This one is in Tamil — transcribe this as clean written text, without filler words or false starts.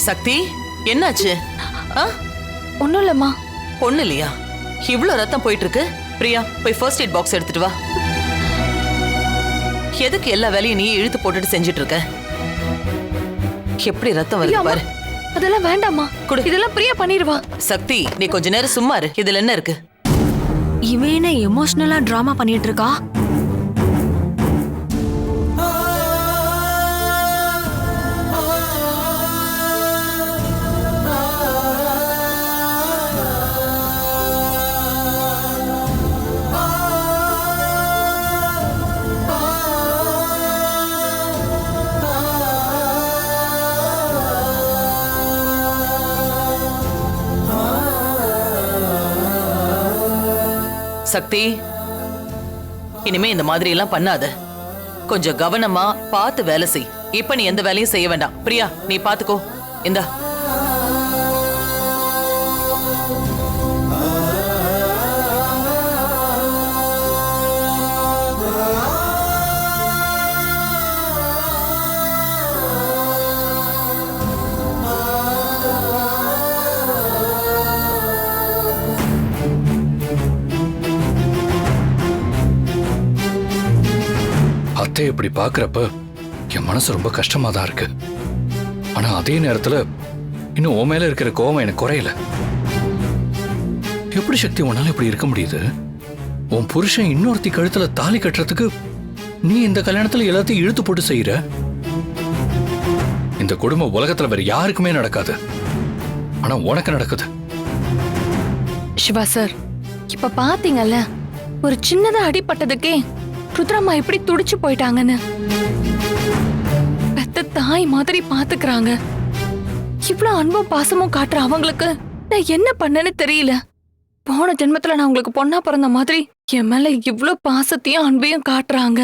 சக்தி, என்னாச்சு? ஒண்ணும் இல்லம்மா. ஒண்ணு இல்லையா? இவ்ளோ ரத்தம் போயிட்டு இருக்கு. பிரியா, போய் ஃபர்ஸ்ட் எய்ட் பாக்ஸ் எடுத்துட்டு வா. எதுக்கு எல்லா வேலையும் நீ இழுத்து போட்டுட்டு செஞ்சுட்டு இருக்க? எப்படி ரத்தம் வருது பாரு. அதெல்லாம் வேண்டாமா, இதெல்லாம் பிரியா பண்ணிடுவா. சக்தி, நீ கொஞ்ச நேரம் சும்மா இரு. இதுல என்ன இருக்கு? இவன் என்ன எமோஷனலா டிராமா பண்ணிட்டு இருக்கா? சக்தி, இனிமே இந்த மாதிரி எல்லாம் பண்ணாத. கொஞ்சம் கவனமா பார்த்து வேலை செய். இப்ப நீ எந்த வேலையும் செய்ய வேண்டாம். பிரியா, நீ பாத்துக்கோ. இந்தா. அத்தை இப்படி பாக்குறப்ப என் மனசு ரொம்ப கஷ்டமா தான் இருக்கு. ஆனா அதே நேரத்துல இன்னும் உன் மேல இருக்கிற கோவம் எனக்கு குறையல. எப்படி சக்தி உன்னால இப்படி இருக்க முடியுது? உன் புருஷன் இன்னொருத்தி கழுத்துல தாலி கட்டுறதுக்கு நீ இந்த கல்யாணத்துல எல்லாத்தையும் இழுத்து போட்டு செய்யற. இந்த குடும்பம் உலகத்துல வேற யாருக்குமே நடக்காது. ஆனா உனக்கு நடக்குது. சிவா சார், இப்ப பாத்தீங்கல்ல, ஒரு சின்னதா அடிபட்டதுக்கே ருத்ரம்மா எப்படி துடிச்சு போயிட்டாங்கன்னு. பெத்த தாய் மாதிரி பாத்துக்கிறாங்க. இவ்வளவு அன்பும் பாசமும் காட்டுற அவங்களுக்கு நான் என்ன பண்ணேன்னு தெரியல. போன ஜென்மத்துல நான் உங்களுக்கு பொண்ணா பிறந்த மாதிரி என் மேல இவ்வளவு பாசத்தையும் அன்பையும் காட்டுறாங்க.